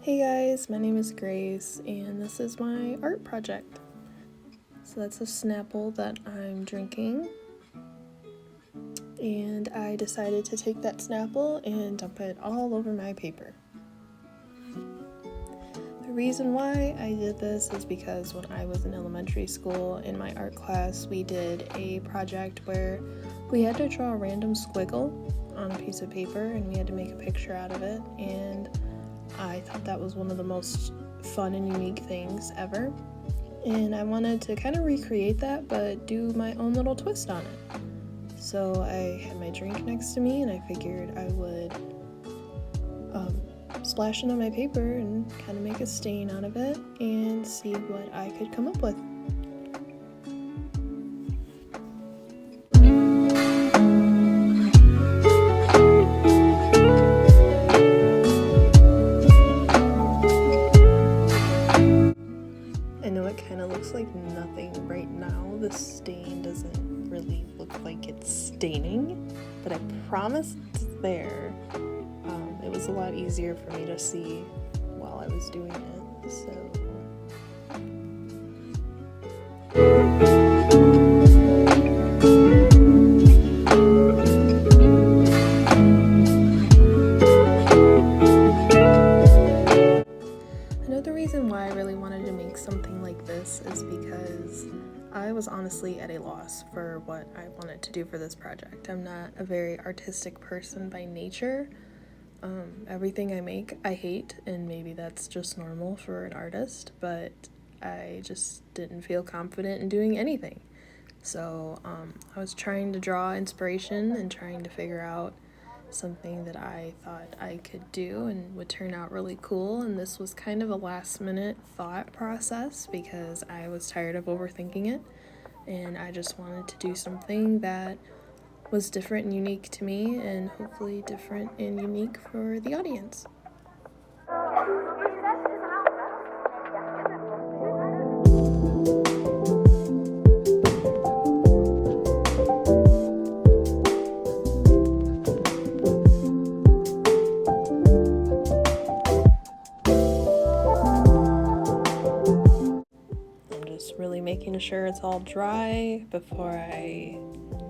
Hey guys, my name is Grace and this is my art project. So that's a Snapple that I'm drinking, and I decided to take that Snapple and dump it all over my paper. The reason why I did this is because when I was in elementary school in my art class, we did a project where we had to draw a random squiggle on a piece of paper and we had to make a picture out of it, and I thought that was one of the most fun and unique things ever, and I wanted to kind of recreate that but do my own little twist on it. So I had my drink next to me and I figured I would splash it on my paper and kind of make a stain out of it and see what I could come up with. I know it kind of looks like nothing right now. The stain doesn't really look like it's staining, but I promise it's there. It was a lot easier for me to see while I was doing it, so. Another reason why I really wanted to make something like this is because I was honestly at a loss for what I wanted to do for this project. I'm not a very artistic person by nature. Everything I make I hate, and maybe that's just normal for an artist, but I just didn't feel confident in doing anything. So I was trying to draw inspiration and trying to figure out something that I thought I could do and would turn out really cool, and this was kind of a last minute thought process because I was tired of overthinking it and I just wanted to do something that was different and unique to me and hopefully different and unique for the audience. Really making sure it's all dry before I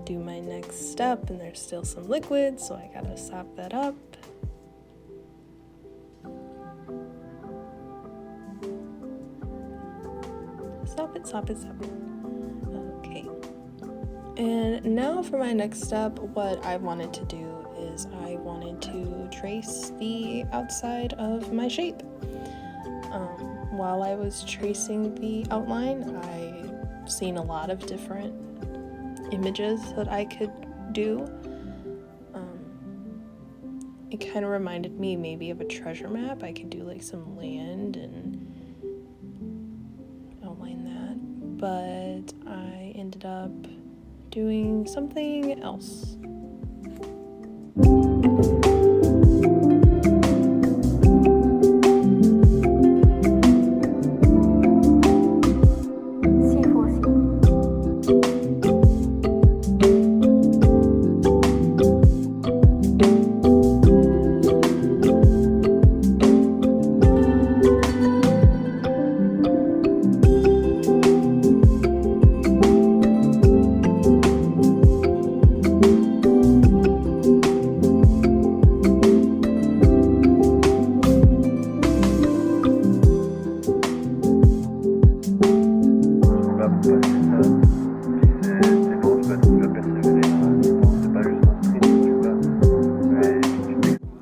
do my next step, and there's still some liquid, so I gotta sop that up. Sop it. Okay. And now for my next step, what I wanted to do is I wanted to trace the outside of my shape. While I was tracing the outline, I seen a lot of different images that I could do. It kind of reminded me maybe of a treasure map. I could do like some land and outline that, but I ended up doing something else.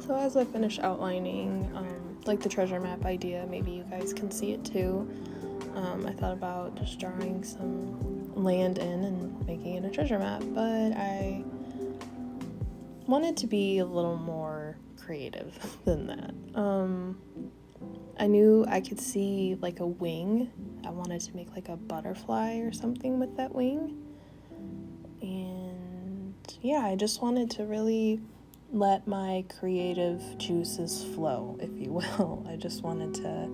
So as I finish outlining, like the treasure map idea, maybe you guys can see it too. I thought about just drawing some land in and making it a treasure map, but I wanted to be a little more creative than that. I knew I could see like a wing. I wanted to make like a butterfly or something with that wing. And yeah, I just wanted to really let my creative juices flow, if you will. I just wanted to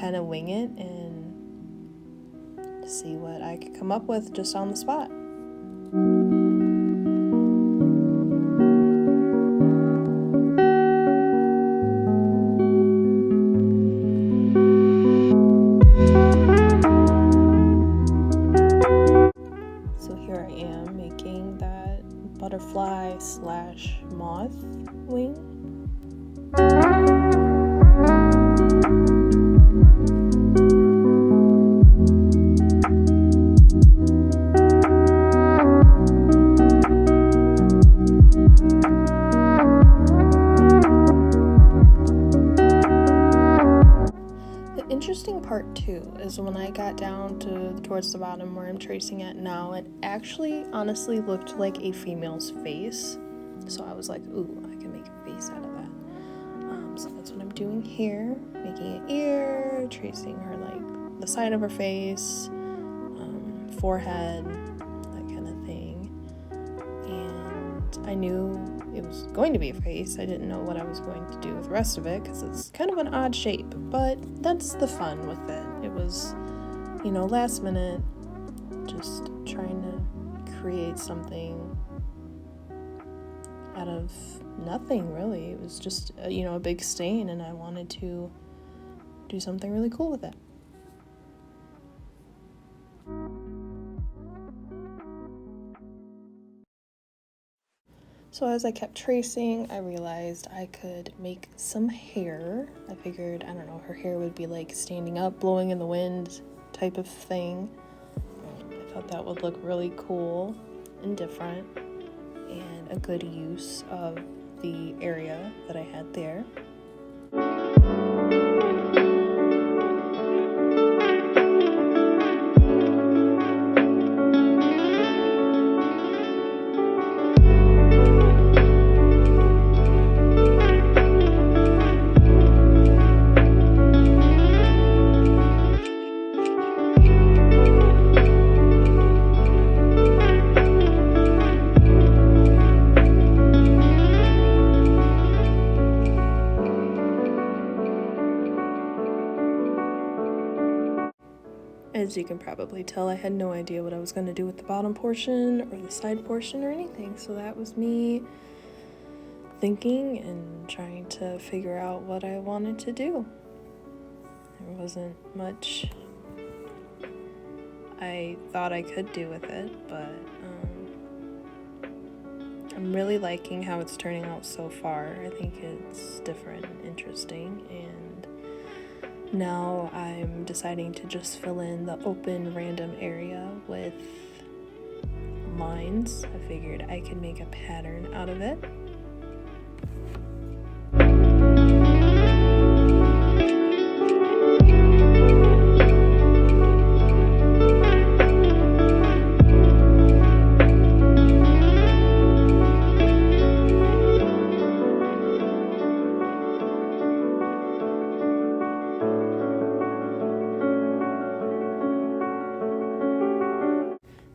kind of wing it and see what I could come up with just on the spot. interesting part too is when I got down towards the bottom where I'm tracing at now, it actually honestly looked like a female's face. So I was like, ooh, I can make a face out of that. So that's what I'm doing here, making an ear, tracing her like the side of her face, forehead, that kind of thing. And I knew it was going to be a face. I didn't know what I was going to do with the rest of it because it's kind of an odd shape, but that's the fun with it. It was, last minute, just trying to create something out of nothing, really. It was just, a big stain, and I wanted to do something really cool with it. So as I kept tracing, I realized I could make some hair. I figured, I don't know, her hair would be like standing up, blowing in the wind type of thing. I thought that would look really cool and different and a good use of the area that I had there. As you can probably tell, I had no idea what I was going to do with the bottom portion or the side portion or anything. So that was me thinking and trying to figure out what I wanted to do. There wasn't much I thought I could do with it, but I'm really liking how it's turning out so far. I think it's different and interesting, and now I'm deciding to just fill in the open random area with lines. I figured I could make a pattern out of it.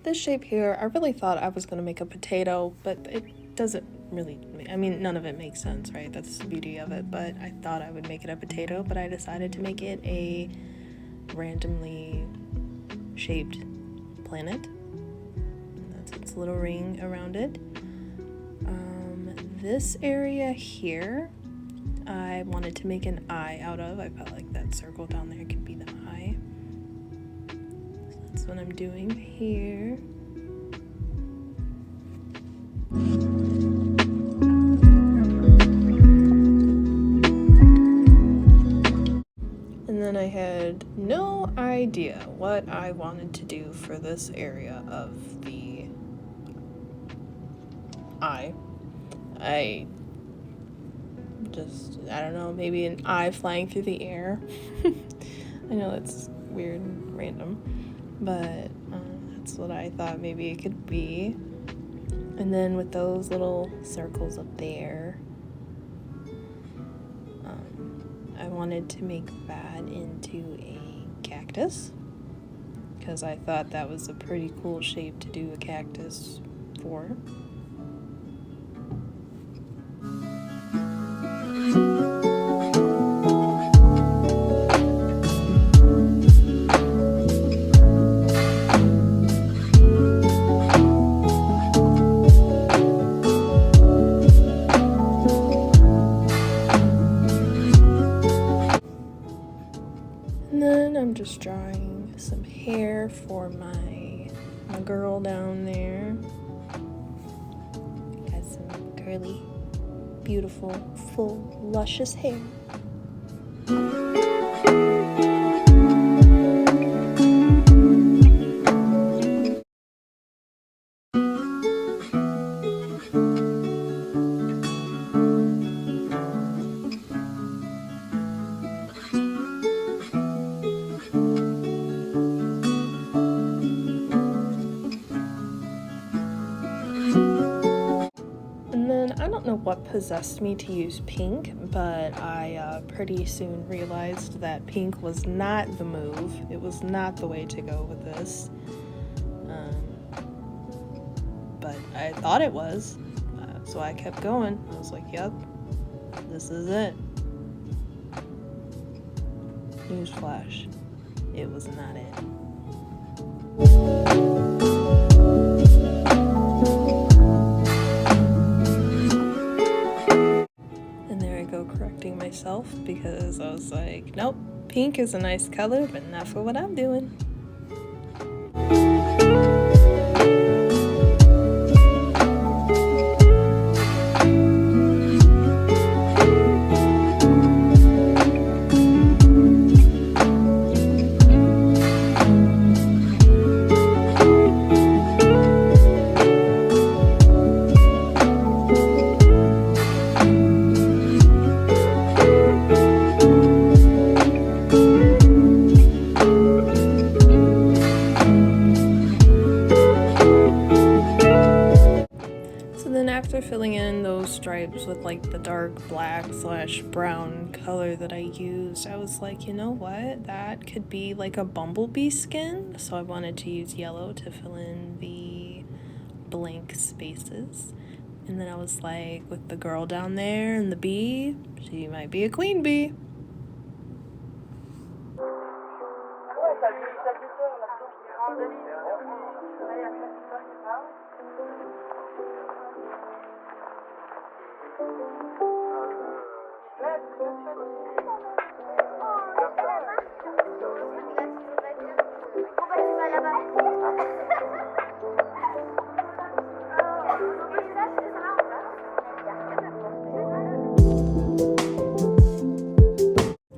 This shape here, I really thought I was going to make a potato, but it doesn't really, none of it makes sense, right? That's the beauty of it, but I thought I would make it a potato, but I decided to make it a randomly shaped planet. That's its little ring around it. This area here, I wanted to make an eye out of. I felt like that circle down there could be the eye. That's what I'm doing here. And then I had no idea what I wanted to do for this area of the eye. I don't know, maybe an eye flying through the air. I know that's weird and random, but that's what I thought maybe it could be. And then with those little circles up there, I wanted to make that into a cactus because I thought that was a pretty cool shape to do a cactus for. And then I'm just drawing some hair for my girl down there. Got some curly, beautiful, full, luscious hair. what possessed me to use pink, but I pretty soon realized that pink was not the move. It was not the way to go with this. But I thought it was, so I kept going. I was like, yep, this is it. Newsflash, it was not it. And there I go correcting myself because I was like, nope, pink is a nice color, but not for what I'm doing. After filling in those stripes with like the dark black/brown color that I used, I was like, you know what, that could be like a bumblebee skin. So I wanted to use yellow to fill in the blank spaces. And then I was like, with the girl down there and the bee, she might be a queen bee.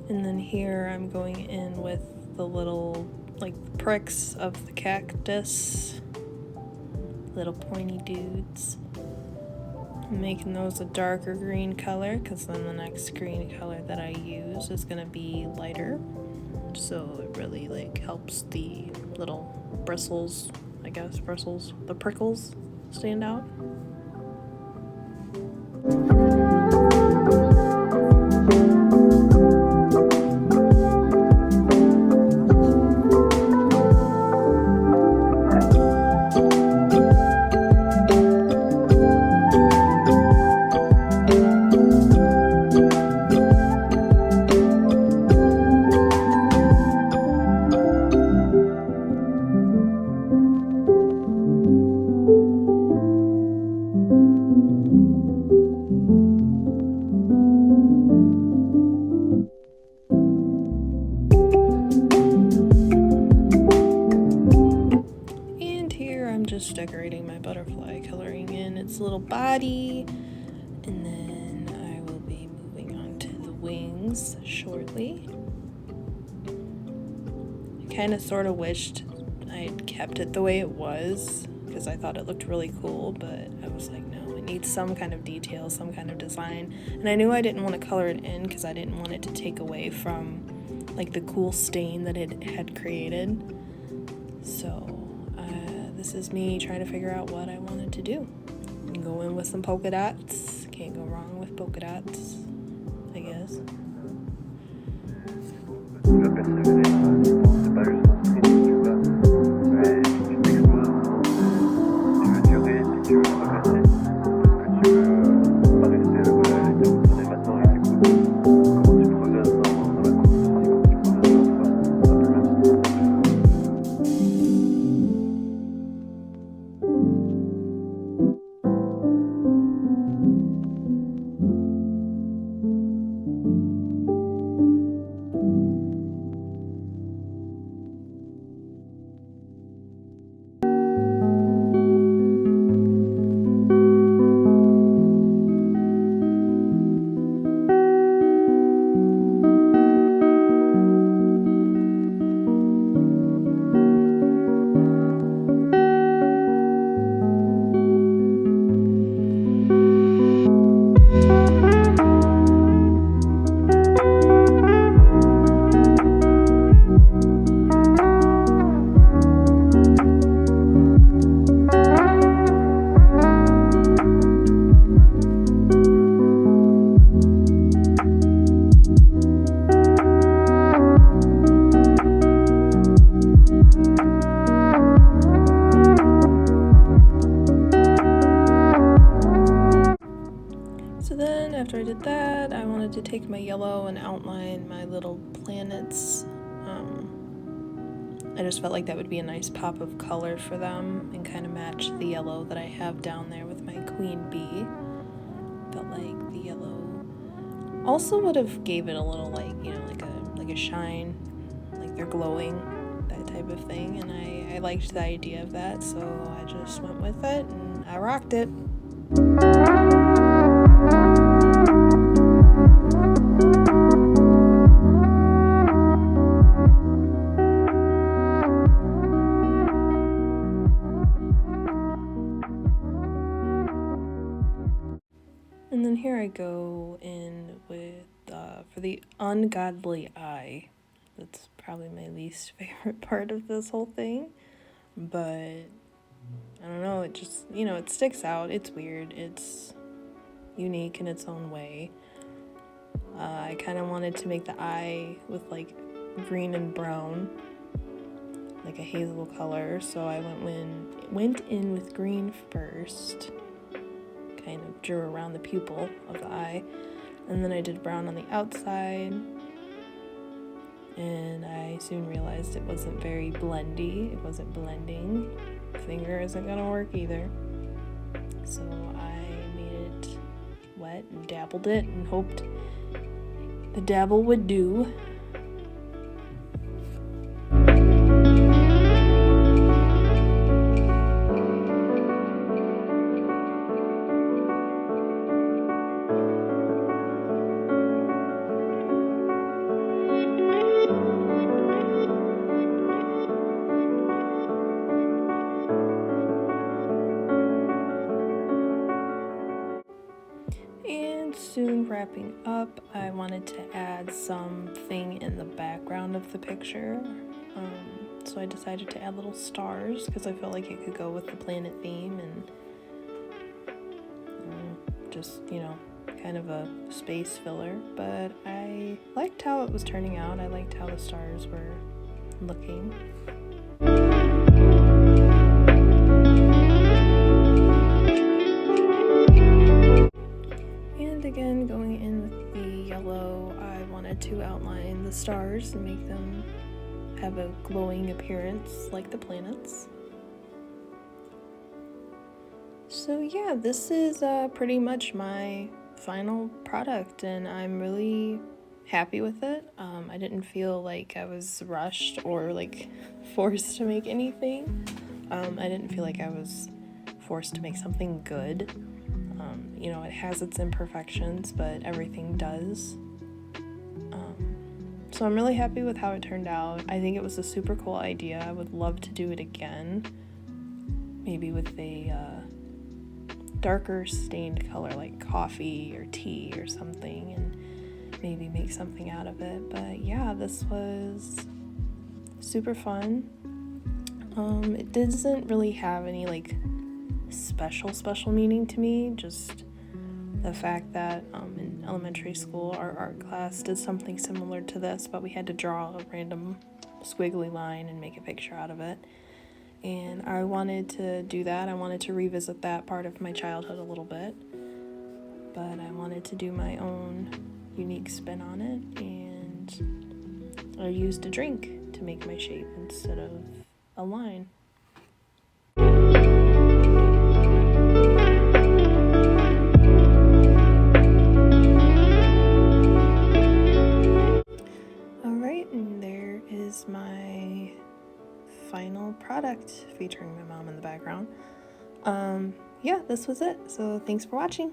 And then here I'm going in with the little like pricks of the cactus, little pointy dudes. I'm making those a darker green color because then the next green color that I use is gonna be lighter, so it really like helps the little bristles, the prickles stand out. Just decorating my butterfly, coloring in its little body, and then I will be moving on to the wings shortly. I kind of sort of wished I had kept it the way it was because I thought it looked really cool, but I was like, no, it needs some kind of detail, some kind of design, and I knew I didn't want to color it in because I didn't want it to take away from like the cool stain that it had created. So this is me trying to figure out what I wanted to do. Go in with some polka dots. Can't go wrong with polka dots, I guess. take my yellow and outline my little planets. I just felt like that would be a nice pop of color for them and kind of match the yellow that I have down there with my queen bee. Felt like the yellow also would have gave it a little like a shine, like they're glowing, that type of thing, and I liked the idea of that, so I just went with it and I rocked it. And then here I go in with, for the ungodly eye. That's probably my least favorite part of this whole thing. But, I don't know, it just, it sticks out. It's weird. It's unique in its own way. I kind of wanted to make the eye with, like, green and brown, like a hazel color. So I went in with green first. Kind of drew around the pupil of the eye, and then I did brown on the outside, and I soon realized it wasn't very blendy. It wasn't blending. Finger isn't gonna work either, so I made it wet and dabbled it and hoped the dabble would do. And soon wrapping up, I wanted to add something in the background of the picture. So I decided to add little stars because I felt like it could go with the planet theme and just, kind of a space filler. But I liked how it was turning out. I liked how the stars were looking. Again, going in with the yellow, I wanted to outline the stars and make them have a glowing appearance like the planets. So yeah, this is pretty much my final product, and I'm really happy with it. I didn't feel like I was rushed or like forced to make anything. I didn't feel like I was forced to make something good. It has its imperfections, but everything does. So I'm really happy with how it turned out. I think it was a super cool idea. I would love to do it again. Maybe with a darker stained color like coffee or tea or something, and maybe make something out of it. But yeah, this was super fun. It doesn't really have any like special meaning to me, just the fact that in elementary school our art class did something similar to this, but we had to draw a random squiggly line and make a picture out of it, and I wanted to do that. I wanted to revisit that part of my childhood a little bit, but I wanted to do my own unique spin on it, and I used a drink to make my shape instead of a line. My final product featuring my mom in the background. Yeah, this was it. So thanks for watching.